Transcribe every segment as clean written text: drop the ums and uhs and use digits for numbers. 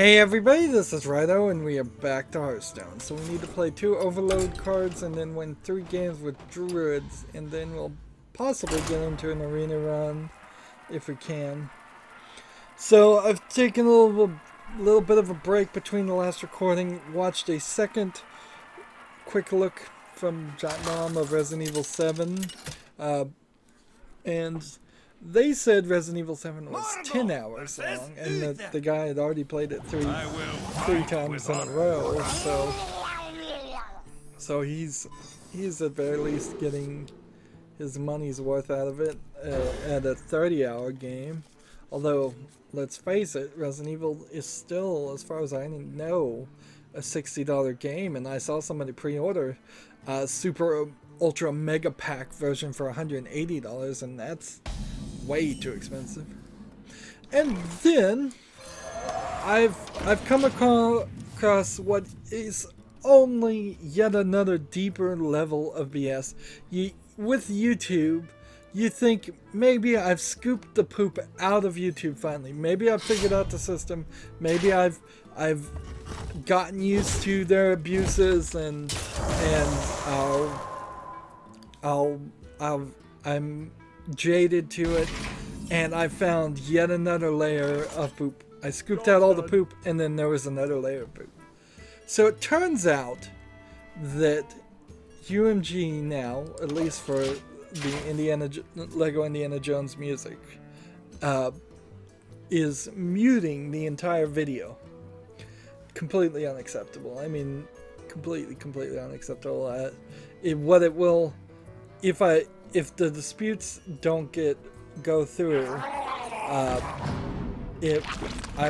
Hey everybody, this is Rydo and we are back to Hearthstone. So we need to play 2 overload cards and then win 3 games with druids, and then we'll possibly get into an arena run if we can. So I've taken a little bit of a break between the last recording, watched a second quick look from Jotnom of Resident Evil 7, and they said Resident Evil 7 was 10 hours long, and that the guy had already played it three times in a row, so he's at very least getting his money's worth out of it at a 30-hour game. Although, let's face it, Resident Evil is still, as far as I know, a $60 game, and I saw somebody pre-order a Super Ultra Mega Pack version for $180, and that's way too expensive. And then I've come across what is only yet another deeper level of BS. With YouTube, you think maybe I've scooped the poop out of YouTube finally. Maybe I've figured out the system. Maybe I've gotten used to their abuses, and I'm jaded to it, and I found yet another layer of poop. I scooped out all the poop, and then there was another layer of poop. So it turns out that UMG now, at least for the Lego Indiana Jones music, is muting the entire video. Completely unacceptable. I mean, completely unacceptable. If the disputes don't go through, I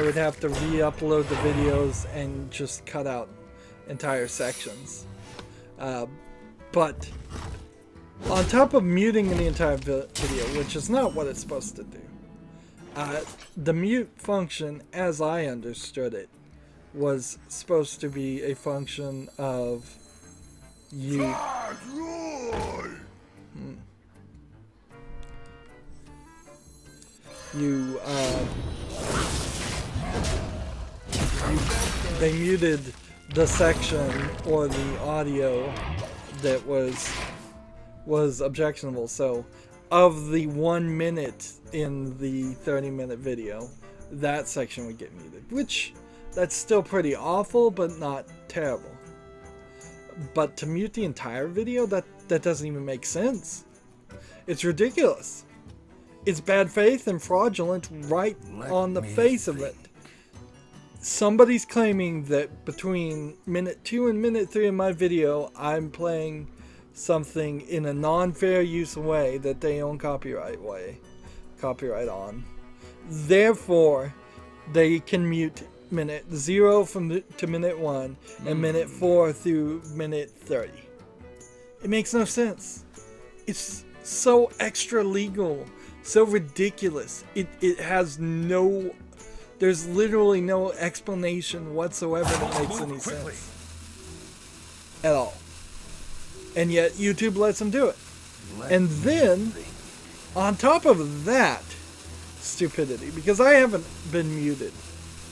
would have to re-upload the videos and just cut out entire sections. But on top of muting the entire video, which is not what it's supposed to do, the mute function, as I understood it, was supposed to be a function of you. They muted the section or the audio that was objectionable. So of the 1 minute in the 30-minute video, that section would get muted, which that's still pretty awful, but not terrible. But to mute the entire video, that doesn't even make sense. It's ridiculous. It's bad faith and fraudulent right on the face of it. Somebody's claiming that between minute 2 and minute 3 of my video, I'm playing something in a non-fair use way that they own copyright on. Therefore, they can mute minute 0 to minute 1 and minute 4 through minute 30. It makes no sense. It's so extra legal, so ridiculous. It has no, there's literally no explanation whatsoever that makes any sense at all. And yet YouTube lets them do it. And then on top of that stupidity, because I haven't been muted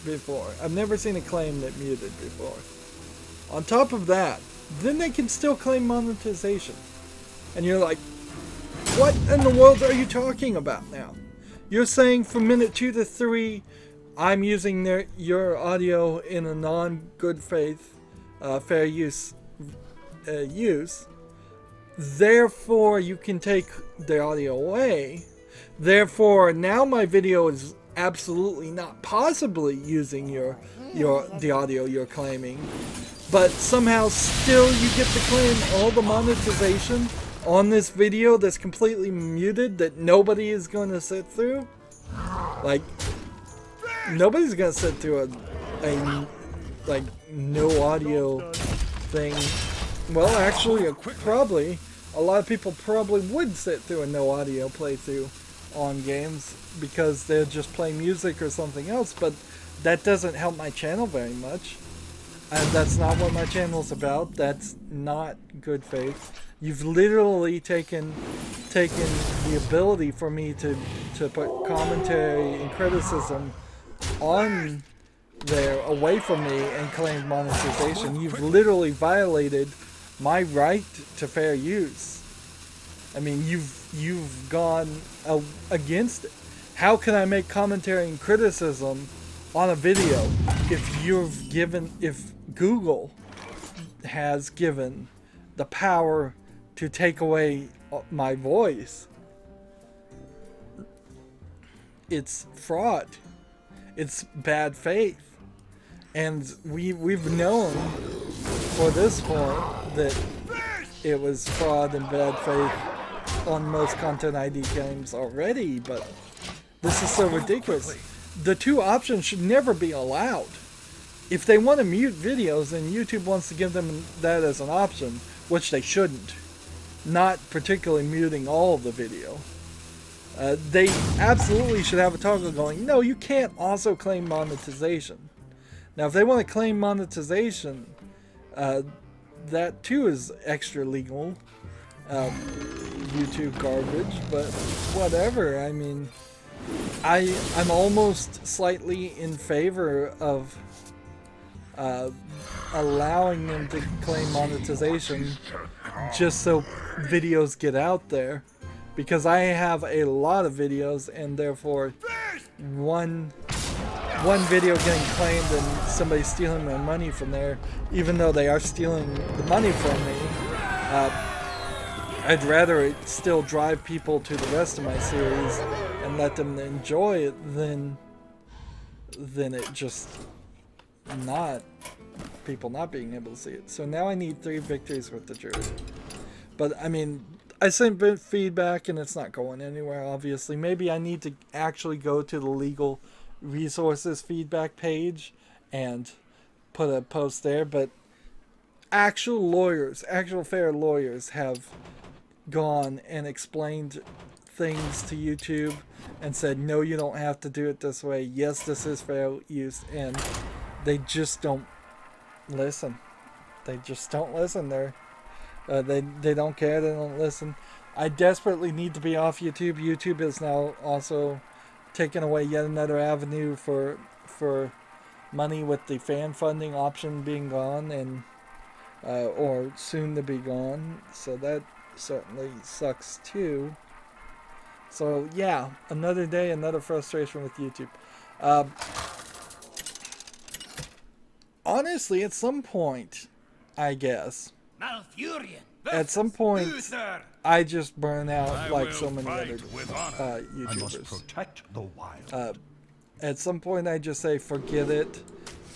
before, I've never seen a claim that muted before. On top of that, then they can still claim monetization. And you're like, what in the world are you talking about now? You're saying from minute 2 to 3, I'm using your audio in a non-good faith, fair use. Therefore, you can take the audio away. Therefore, now my video is absolutely not possibly using the audio you're claiming. But somehow still you get to claim all the monetization on this video that's completely muted, that nobody is going to sit through. Like, nobody's going to sit through a like no audio thing. Well, actually, probably a lot of people probably would sit through a no audio playthrough on games because they're just playing music or something else, but that doesn't help my channel very much. And that's not what my channel's about. That's not good faith. You've literally taken the ability for me to put commentary and criticism on there away from me and claimed monetization. You've literally violated my right to fair use. I mean, you've gone against it. How can I make commentary and criticism on a video if Google has given the power to take away my voice? It's fraud. It's bad faith. And we've known for this point that it was fraud and bad faith on most Content ID games already, but this is so ridiculous. The two options should never be allowed. If they want to mute videos, then YouTube wants to give them that as an option, which they shouldn't. Not particularly muting all of the video. They absolutely should have a toggle going, no, you can't also claim monetization. Now, if they want to claim monetization, that too is extra legal. YouTube garbage, but whatever. I mean, I'm almost slightly in favor of allowing them to claim monetization just so videos get out there, because I have a lot of videos and therefore one video getting claimed and somebody stealing my money from there, even though they are stealing the money from me, I'd rather it still drive people to the rest of my series and let them enjoy it than it just people not being able to see it. So now I need 3 victories with the jury. But I mean, I sent feedback and it's not going anywhere, obviously. Maybe I need to actually go to the legal resources feedback page and put a post there, but actual fair lawyers have gone and explained things to YouTube and said, no, you don't have to do it this way. Yes, this is fair use, and they just don't listen. They just don't listen. They don't care. They don't listen. I desperately need to be off YouTube. YouTube is now also taking away yet another avenue for money, with the fan funding option being gone and or soon to be gone. So that certainly sucks too. So yeah, another day, another frustration with YouTube. Honestly, at some point, I guess, at some point, I just burn out like so many other YouTubers. At some point, I just say forget it,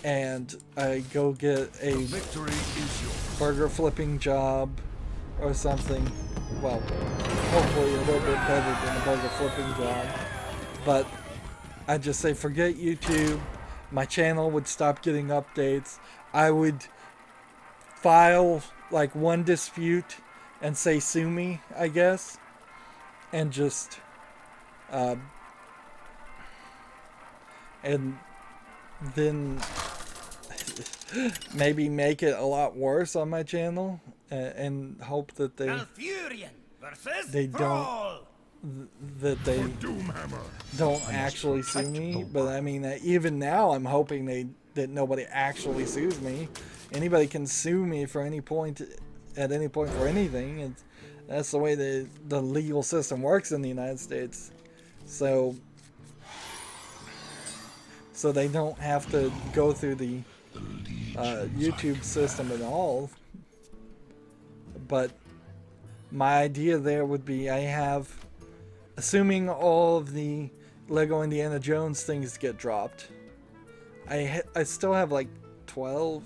and I go get a burger flipping job or something. Well, hopefully a little bit better than a burger flipping job. But I just say forget YouTube. My channel would stop getting updates. I would file like one dispute and say sue me, I guess, and just and then maybe make it a lot worse on my channel and hope that they don't actually sue me. But I mean, even now I'm hoping that nobody actually sues me. Anybody can sue me for any point, at any point, for anything. That's the way the legal system works in the United States. So they don't have to go through the YouTube system at all. But my idea there would be, assuming all of the Lego Indiana Jones things get dropped, I still have like 12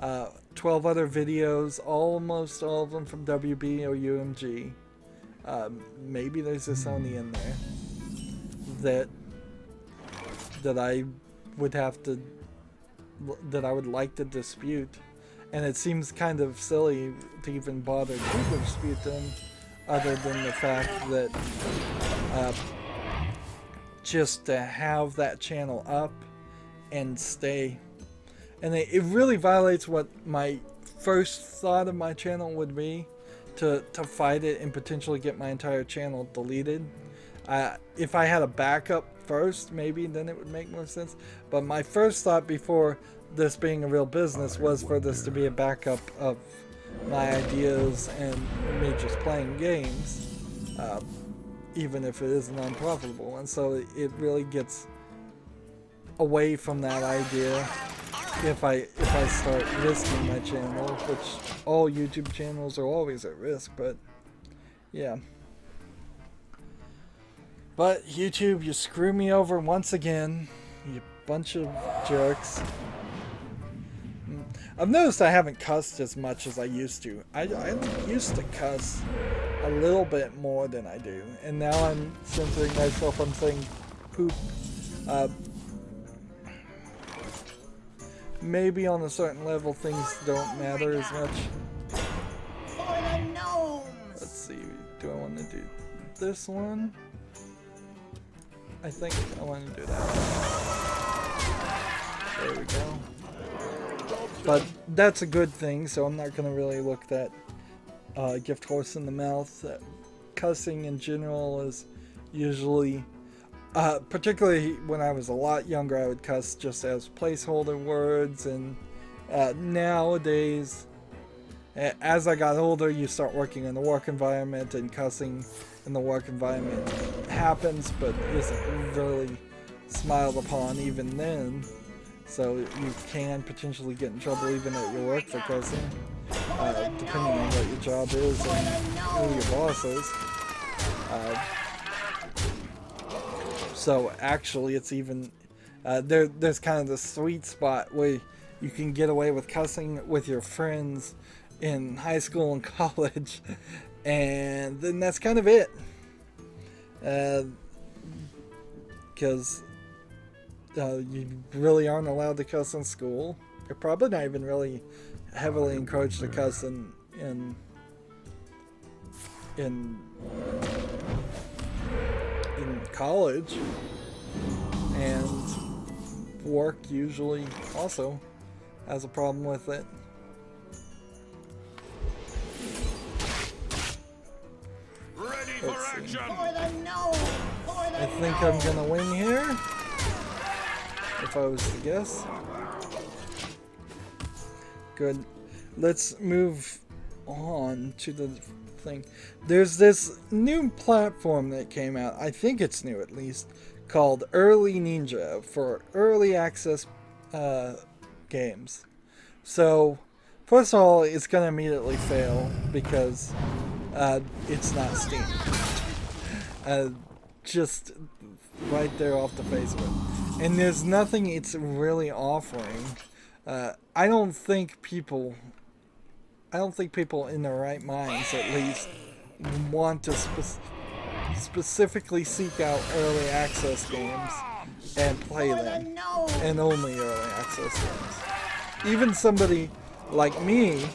other videos, almost all of them from WB or UMG. Maybe there's a Sony in there that I would like to dispute, and it seems kind of silly to even bother to dispute them, other than the fact that just to have that channel up and stay. And it really violates what my first thought of my channel would be, to fight it and potentially get my entire channel deleted. If I had a backup first, maybe then it would make more sense. But my first thought before this being a real business was for this to be a backup of my ideas and me just playing games, even if it isn't unprofitable. And so it really gets away from that idea if I start risking my channel, which all YouTube channels are always at risk. But yeah. But YouTube, you screw me over once again, you bunch of jerks. I've noticed I haven't cussed as much as I used to. I used to cuss a little bit more than I do, and now I'm censoring myself. I'm saying poop. Maybe on a certain level things don't matter as much. Let's see, do I want to do this one? I think I want to do that. There we go. But that's a good thing, so I'm not going to really look that gift horse in the mouth. Cussing in general is usually, particularly when I was a lot younger, I would cuss just as placeholder words, and nowadays, as I got older, you start working in the work environment, and cussing in the work environment happens, but isn't really smiled upon even then. So you can potentially get in trouble even at your work for cussing, depending on what your job is and who your boss is. So actually, it's even there's kind of the sweet spot where you can get away with cussing with your friends in high school and college, and then that's kind of it. Because you really aren't allowed to cuss in school. You're probably not even really heavily encouraged to cuss in college, and work usually also has a problem with it. Let's see. I think I'm gonna win here, if I was to guess. Good. Let's move on to the thing. There's this new platform that came out, I think it's new at least, called Early Ninja for early access games. So, first of all, it's gonna immediately fail because it's not Steam. Just right there off the face of it. And there's nothing it's really offering. I don't think people in their right minds, at least, want to specifically seek out early access games and play them, and only early access games. Even somebody like me,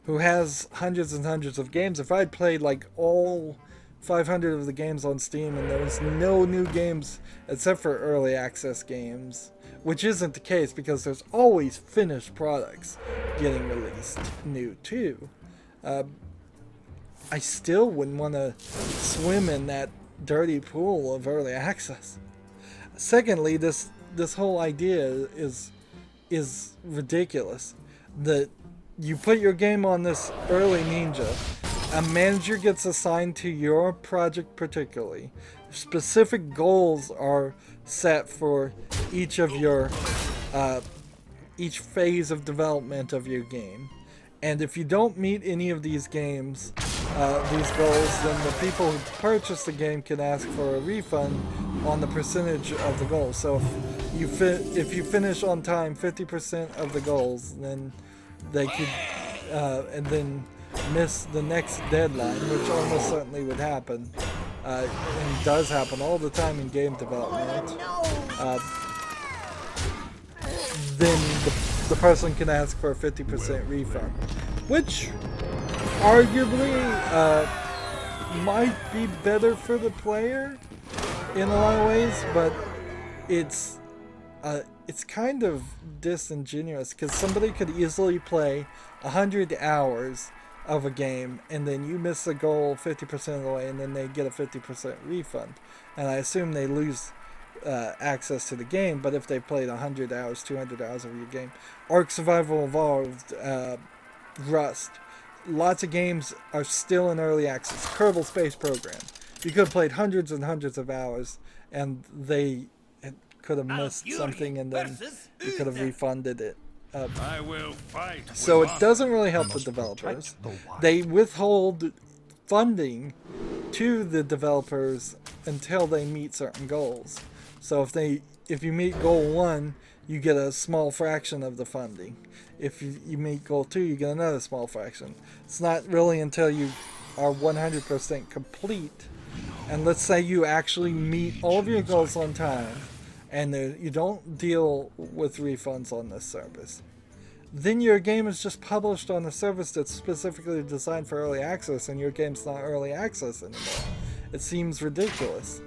who has hundreds and hundreds of games, if I'd played like all 500 of the games on Steam and there was no new games except for early access games, which isn't the case because there's always finished products getting released new too, I still wouldn't want to swim in that dirty pool of early access. Secondly, this whole idea is ridiculous. That you put your game on this Early Ninja, a manager gets assigned to your project particularly. Specific goals are set for each of your each phase of development of your game. And if you don't meet any of these goals, then the people who purchase the game can ask for a refund on the percentage of the goals. So if you finish on time 50% of the goals, then they could and then miss the next deadline, which almost certainly would happen, and does happen all the time in game development. Then the person can ask for a 50% refund, which arguably might be better for the player in a lot of ways, but it's kind of disingenuous because somebody could easily play 100 hours of a game and then you miss the goal 50% of the way and then they get a 50% refund, and I assume they lose access to the game, but if they played 100 hours, 200 hours of your game. Ark Survival Evolved, Rust. Lots of games are still in early access. Kerbal Space Program. You could have played hundreds and hundreds of hours, and they could have missed something, and then you could have refunded it. I will fight. So it doesn't really help the developers. They withhold funding to the developers until they meet certain goals. So if you meet goal 1, you get a small fraction of the funding. If you meet goal 2, you get another small fraction. It's not really until you are 100% complete, and let's say you actually meet all of your goals on time, and you don't deal with refunds on this service, then your game is just published on a service that's specifically designed for early access, and your game's not early access anymore. It seems ridiculous.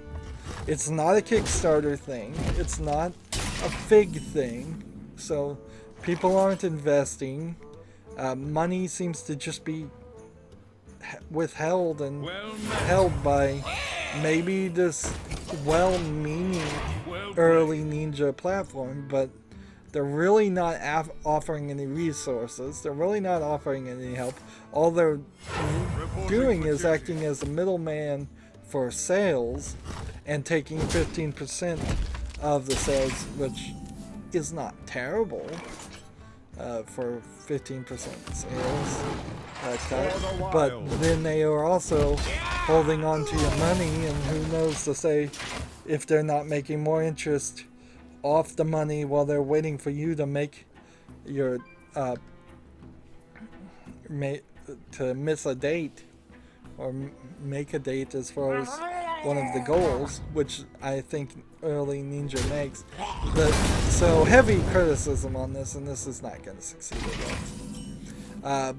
It's not a Kickstarter thing. It's not a Fig thing. So people aren't investing. Money seems to just be withheld and held by maybe this well-meaning early ninja platform, but they're really not offering any resources. They're really not offering any help. All they're doing is acting as a middleman for sales and taking 15% of the sales, which is not terrible for 15% sales cut. But then they are also holding on to your money, and who knows to say if they're not making more interest off the money while they're waiting for you to make your to miss a date or make a date as far as one of the goals, which I think early Ninja makes. So heavy criticism on this, and this is not going to succeed at all.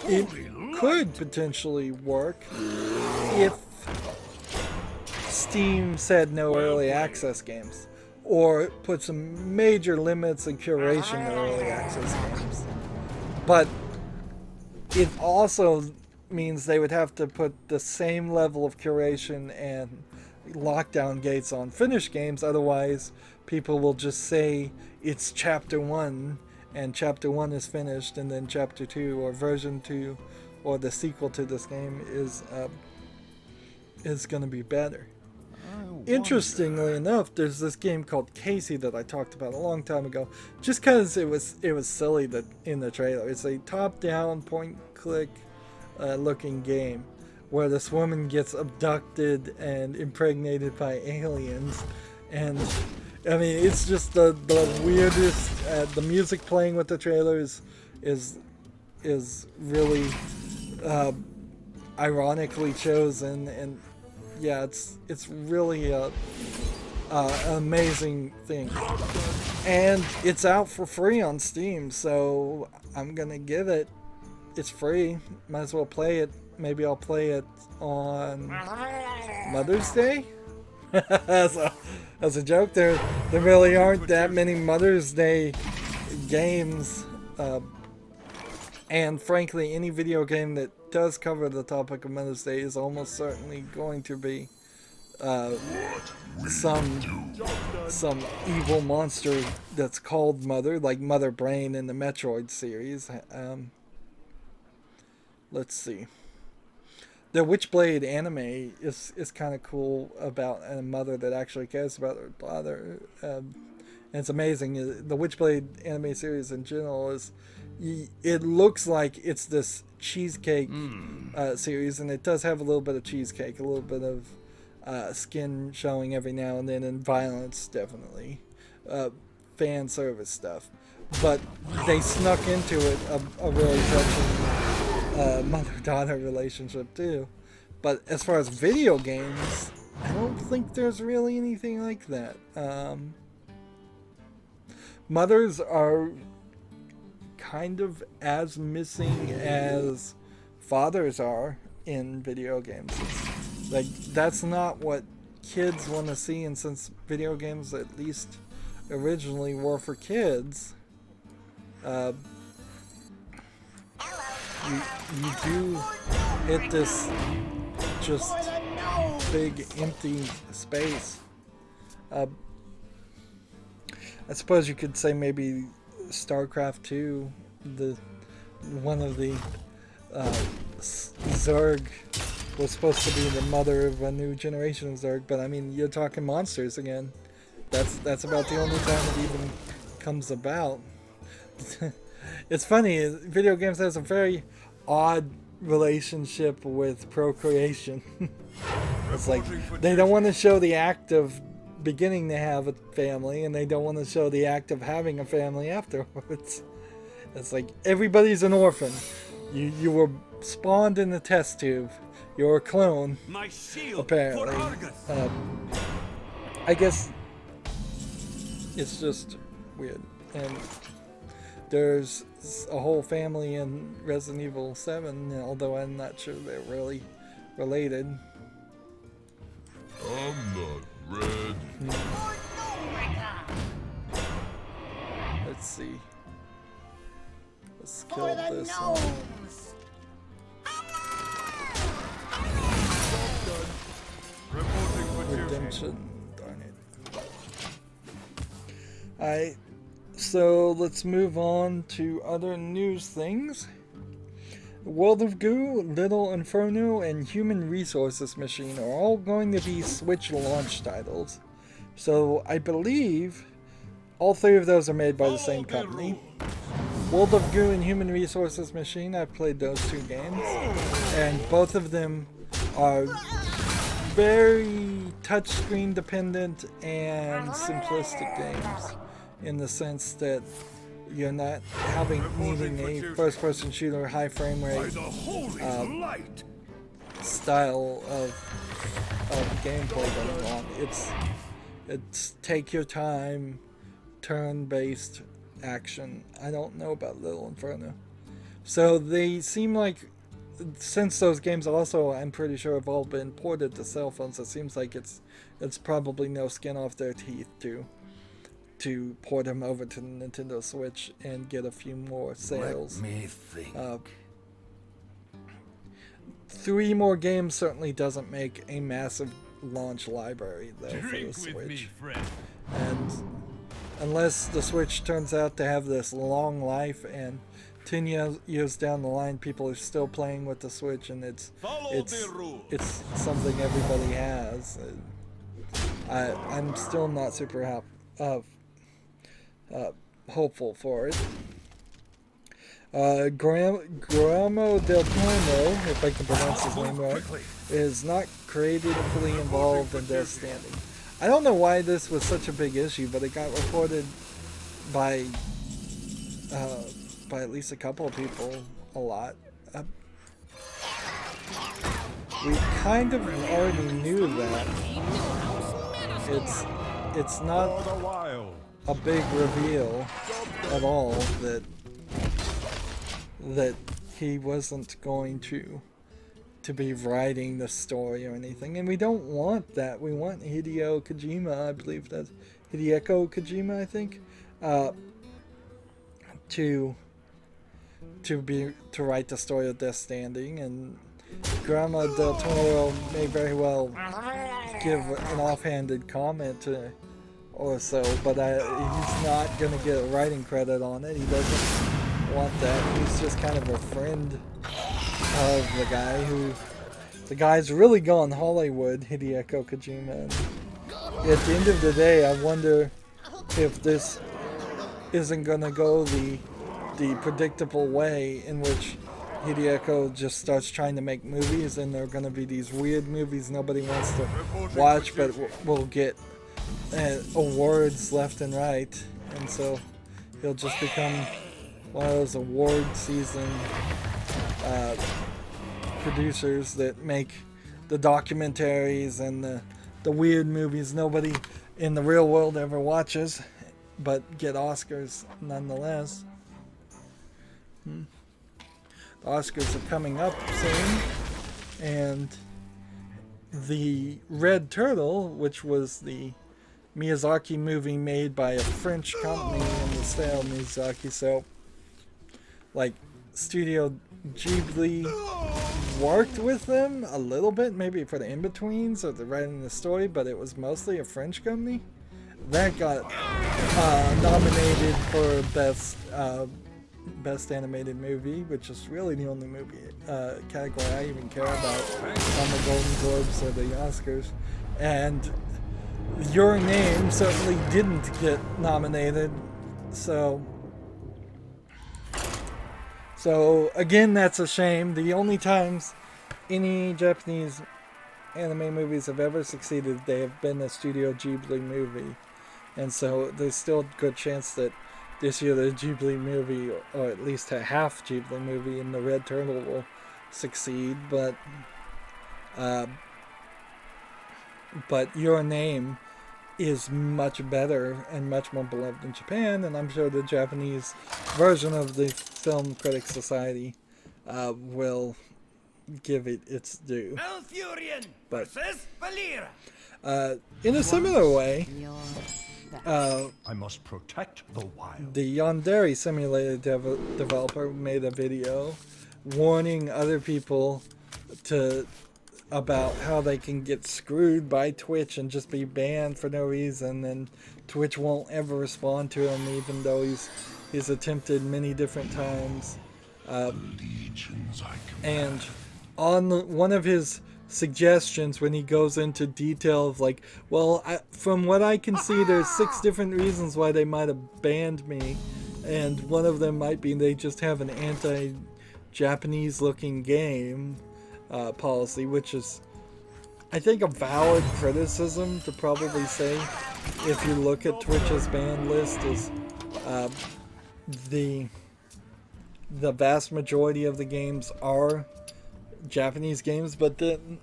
It could potentially work if Steam said no early access games, or put some major limits and curation to early access games. But it also means they would have to put the same level of curation and lockdown gates on finished games, otherwise people will just say it's chapter 1 and chapter 1 is finished, and then chapter 2 or version 2 or the sequel to this game is going to be better. Interestingly enough, there's this game called Casey that I talked about a long time ago, just because it was silly that in the trailer. It's a top-down, point-click looking game where this woman gets abducted and impregnated by aliens, and I mean, it's just the weirdest. The music playing with the trailers is really ironically chosen, and yeah, it's really an amazing thing, and it's out for free on Steam, so I'm gonna give it. It's free. Might as well play it. Maybe I'll play it on Mother's Day. as a joke, there really aren't that many Mother's Day games, and frankly, any video game that does cover the topic of Mother's Day is almost certainly going to be some evil monster that's called Mother, like Mother Brain in the Metroid series. Let's see. The Witchblade anime is kind of cool about a mother that actually cares about her daughter. And it's amazing. The Witchblade anime series in general it looks like it's this cheesecake series, and it does have a little bit of cheesecake, a little bit of skin showing every now and then, and violence, definitely. Fan service stuff. But they snuck into it a really touching mother-daughter relationship too. But as far as video games, I don't think there's really anything like that. Mothers are kind of as missing as fathers are in video games. Like, that's not what kids want to see, and since video games at least originally were for kids, you do hit this just big empty space I suppose you could say maybe StarCraft 2, the one of the Zerg was supposed to be the mother of a new generation of Zerg, but I mean, you're talking monsters again. That's about the only time it even comes about. It's funny, video games has a very odd relationship with procreation. It's like they don't want to show the act of beginning to have a family, and they don't want to show the act of having a family afterwards. It's like everybody's an orphan. You were spawned in the test tube. You're a clone, apparently. I guess it's just weird. And there's a whole family in Resident Evil 7, although I'm not sure they're really related. I'm not red. Let's see. Let's kill this one. Redemption. Darn it. Alright, so let's move on to other news things. World of Goo, Little Inferno, and Human Resources Machine are all going to be Switch launch titles. So I believe all three of those are made by the same company. World of Goo and Human Resources Machine, I've played those two games, and both of them are very touchscreen dependent and simplistic games, in the sense that you're not needing a first-person shooter, high frame rate style of gameplay going on. It's take your time, turn-based action. I don't know about Little Inferno. So they seem like, since those games also, I'm pretty sure, have all been ported to cell phones, it seems like it's probably no skin off their teeth to port them over to the Nintendo Switch and get a few more sales. Let me think. 3 more games certainly doesn't make a massive launch library, though, for the Switch. With me, friend. And unless the Switch turns out to have this long life and 10 years down the line people are still playing with the Switch and it's something everybody has, I'm still not super hopeful for it. Guillermo del Toro, if I can pronounce his name right, is not creatively involved in Death Stranding. I don't know why this was such a big issue, but it got reported by at least a couple of people a lot. We kind of already knew that. It's not a big reveal at all that he wasn't going to be writing the story or anything, and we don't want that. We want Hideo Kojima, I believe that's Hideko Kojima, I think, to write the story of Death Stranding, and Guillermo del Toro may very well give an offhanded comment or so, but he's not going to get a writing credit on it. He doesn't want that. He's just kind of a friend of the guy's really gone Hollywood, Hideo Kojima. And at the end of the day, I wonder if this isn't going to go the predictable way in which Hideo just starts trying to make movies, and they're going to be these weird movies nobody wants to watch, but will get awards left and right, and so he'll just become one of those award season producers that make the documentaries and the weird movies nobody in the real world ever watches, but get Oscars nonetheless. The Oscars are coming up soon, and the Red Turtle, which was the Miyazaki movie made by a French company in the style of Miyazaki, so like Studio Ghibli worked with them a little bit, maybe for the in-betweens or the writing the story, but it was mostly a French company. that got nominated for best animated movie, which is really the only movie category I even care about on the Golden Globes or the Oscars. And Your Name certainly didn't get nominated, so again, that's a shame. The only times any Japanese anime movies have ever succeeded, they have been a Studio Ghibli movie. And so there's still a good chance that this year the Ghibli movie, or at least a half Ghibli movie in The Red Turtle, will succeed. But Your Name is much better and much more beloved in Japan, and I'm sure the Japanese version of the Film Critics Society will give it its due. But in a similar way, I must protect the wild. the Yandere Simulator developer made a video warning other people about how they can get screwed by Twitch and just be banned for no reason, and Twitch won't ever respond to him, even though he's attempted many different times. And on one of his suggestions, when he goes into detail of like, well, from what I can see, there's 6 different reasons why they might have banned me, and one of them might be they just have an anti-Japanese looking game policy, which is, I think, a valid criticism to probably say. If you look at Twitch's ban list, is the vast majority of the games are Japanese games, but then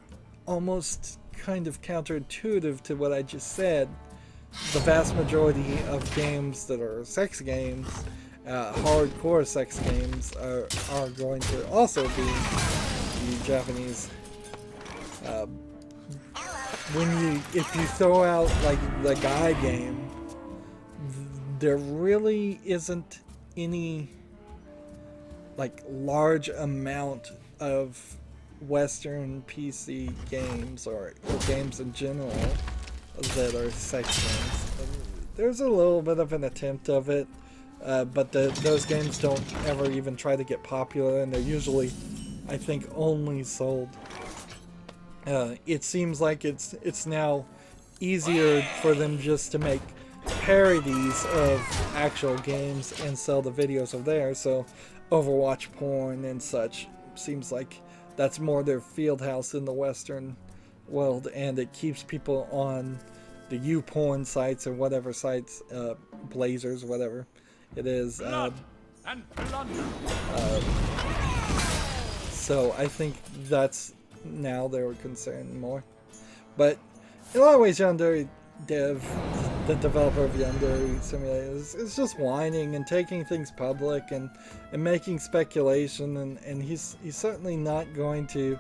almost kind of counterintuitive to what I just said, the vast majority of games that are sex games, hardcore sex games, are going to also be Japanese. If you throw out like the guy game, there really isn't any like large amount of Western PC games or games in general that are sex games. There's a little bit of an attempt of it, but those games don't ever even try to get popular, and they're usually, I think, only sold. It seems like it's now easier for them just to make parodies of actual games and sell the videos of theirs. So Overwatch porn and such seems like that's more their field house in the Western world, and it keeps people on the YouPorn sites or whatever sites, Blazers, whatever it is. So I think that's now their concern more. But in a lot of ways, Yandere the developer of Yandere Simulator, is just whining and taking things public and making speculation, and he's certainly not going to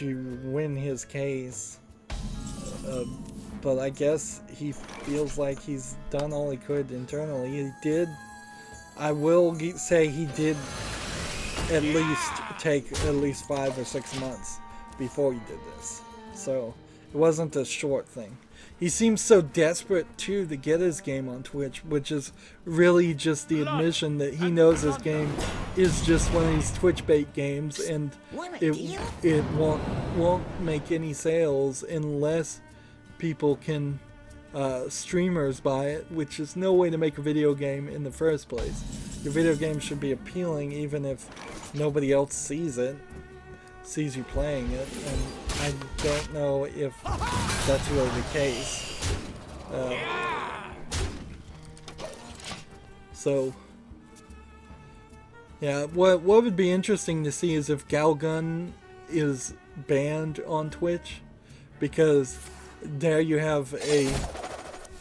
win his case. But I guess he feels like he's done all he could internally. He did, I will say, he did at least take at least 5 or 6 months before he did this. So it wasn't a short thing. He seems so desperate too to get his game on Twitch, which is really just the admission that he knows his game is just one of these Twitch bait games, and it won't make any sales unless people can streamers buy it, which is no way to make a video game in the first place. Your video game should be appealing even if nobody else sees you playing it, and I don't know if that's really the case. So yeah, what would be interesting to see is if Galgun is banned on Twitch, because there you have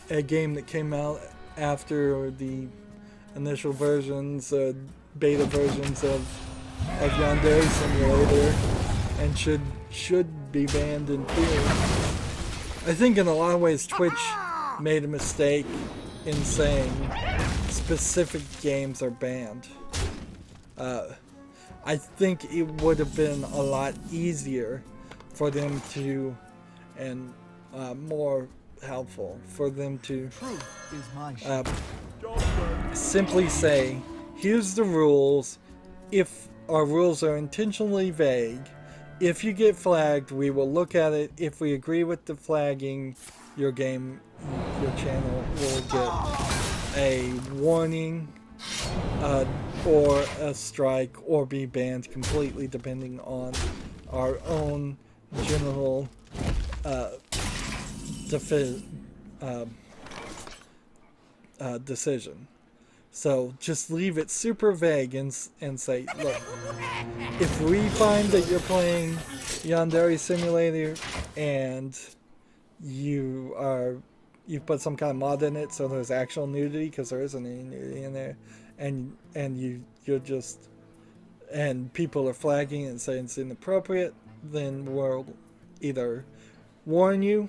a game that came out after the initial versions, beta versions of Yandere Simulator, and should be banned in theory. I think in a lot of ways Twitch made a mistake in saying specific games are banned. I think it would have been a lot easier for them to, and more helpful for them to Truth is my shield. simply say, here's the rules. If our rules are intentionally vague, if you get flagged, we will look at it. If we agree with the flagging, your channel will get a warning, or a strike, or be banned completely, depending on our own general decision. So just leave it super vague and say, look, if we find that you're playing Yandere Simulator and you've put some kind of mod in it, so there's actual nudity, because there isn't any nudity in there, and you're just, and people are flagging and saying it's inappropriate, then we'll either warn you,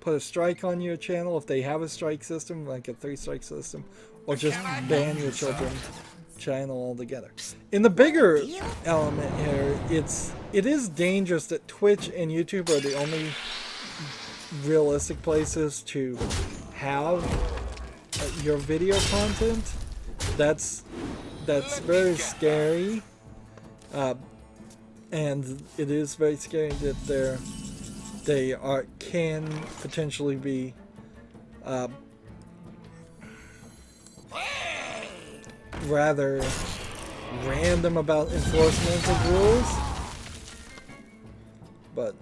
put a strike on your channel if they have a strike system, like a 3-strike system, or just ban your children's channel altogether. In the bigger element here, it is dangerous that Twitch and YouTube are the only realistic places to have your video content. That's very scary, and it is very scary that they can potentially be rather random about enforcement of rules, but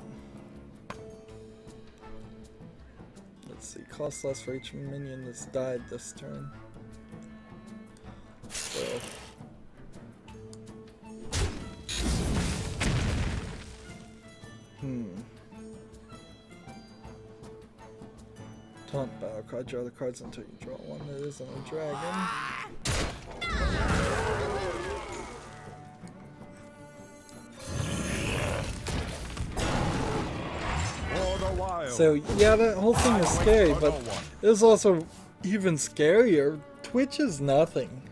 let's see, cost less for each minion that's died this turn. So taunt battle card, draw the cards until you draw one that isn't a dragon. So yeah, that whole thing is scary, but it is also even scarier. Twitch is nothing.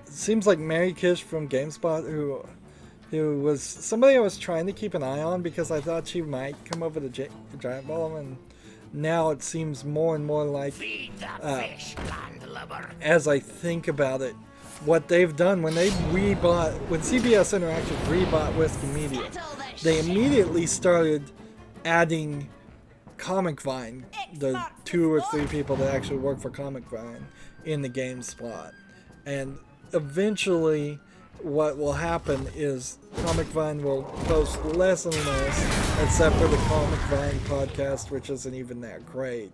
Seems like Mary Kish from GameSpot, who was somebody I was trying to keep an eye on because I thought she might come over to Giant Bomb, and now it seems more and more like, as I think about it, what they've done when when CBS Interactive rebought Whiskey Media, they immediately started adding Comic Vine, the 2 or 3 people that actually work for Comic Vine in the GameSpot. And eventually what will happen is Comic Vine will post less and less, except for the Comic Vine podcast, which isn't even that great,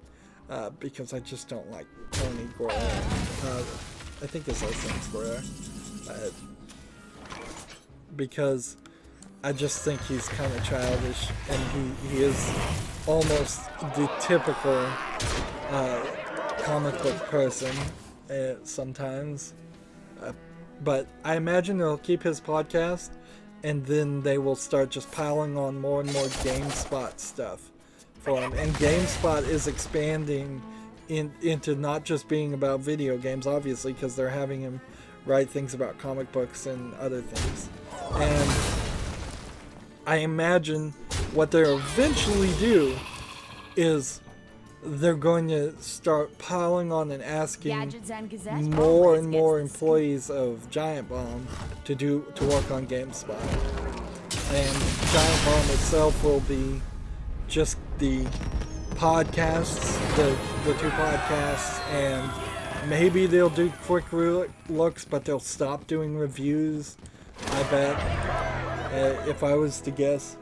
because I just don't like Tony Gore. I think his last name's Gore. Because I just think he's kind of childish, and he is almost the typical comic book person sometimes. But I imagine they'll keep his podcast, and then they will start just piling on more and more GameSpot stuff for him. And GameSpot is expanding into not just being about video games, obviously, because they're having him write things about comic books and other things. And I imagine what they'll eventually do is they're going to start piling on and asking more and more employees of Giant Bomb to work on GameSpot. And Giant Bomb itself will be just the podcasts, the 2 podcasts, and maybe they'll do quick looks, but they'll stop doing reviews, I bet. If I was to guess,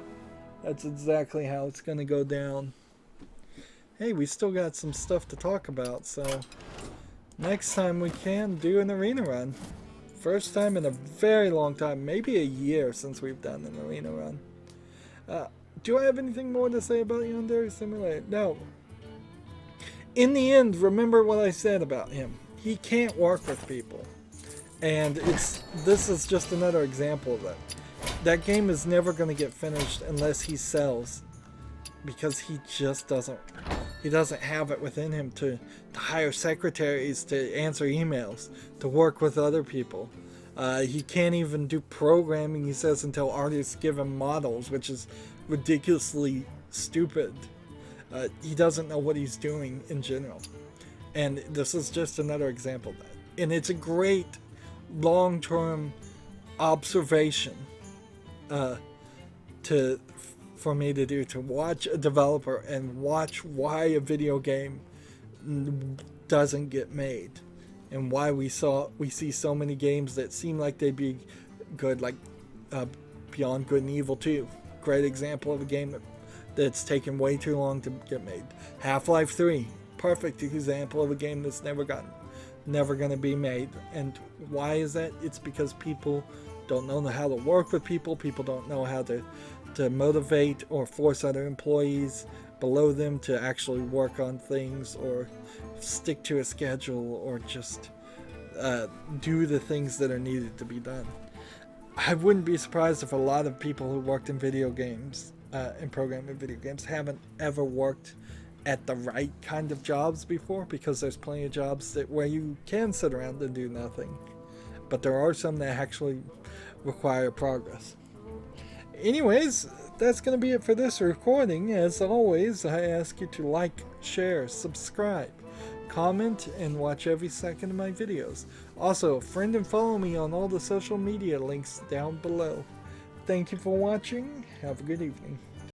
that's exactly how it's going to go down. Hey, we still got some stuff to talk about, so next time we can do an arena run. First time in a very long time, maybe a year since we've done an arena run. Do I have anything more to say about Yandere Simulator? No. In the end, remember what I said about him. He can't work with people. And this is just another example of that. That game is never going to get finished unless he sells. Because he just doesn't have it within him to hire secretaries to answer emails, to work with other people. He can't even do programming, he says, until artists give him models, which is ridiculously stupid. He doesn't know what he's doing in general. And this is just another example of that. And it's a great long-term observation for me to do, to watch a developer and watch why a video game doesn't get made, and why we see so many games that seem like they'd be good, like Beyond Good and Evil 2. Great example of a game that's taken way too long to get made. Half-Life 3, perfect example of a game that's never going to be made. And why is that? It's because people don't know how to work with people. People don't know how to motivate or force other employees below them to actually work on things, or stick to a schedule, or just do the things that are needed to be done. I wouldn't be surprised if a lot of people who worked in video games and programming video games haven't ever worked at the right kind of jobs before, because there's plenty of jobs where you can sit around and do nothing, but there are some that actually require progress. Anyways, that's going to be it for this recording. As always, I ask you to like, share, subscribe, comment, and watch every second of my videos. Also, friend and follow me on all the social media links down below. Thank you for watching. Have a good evening.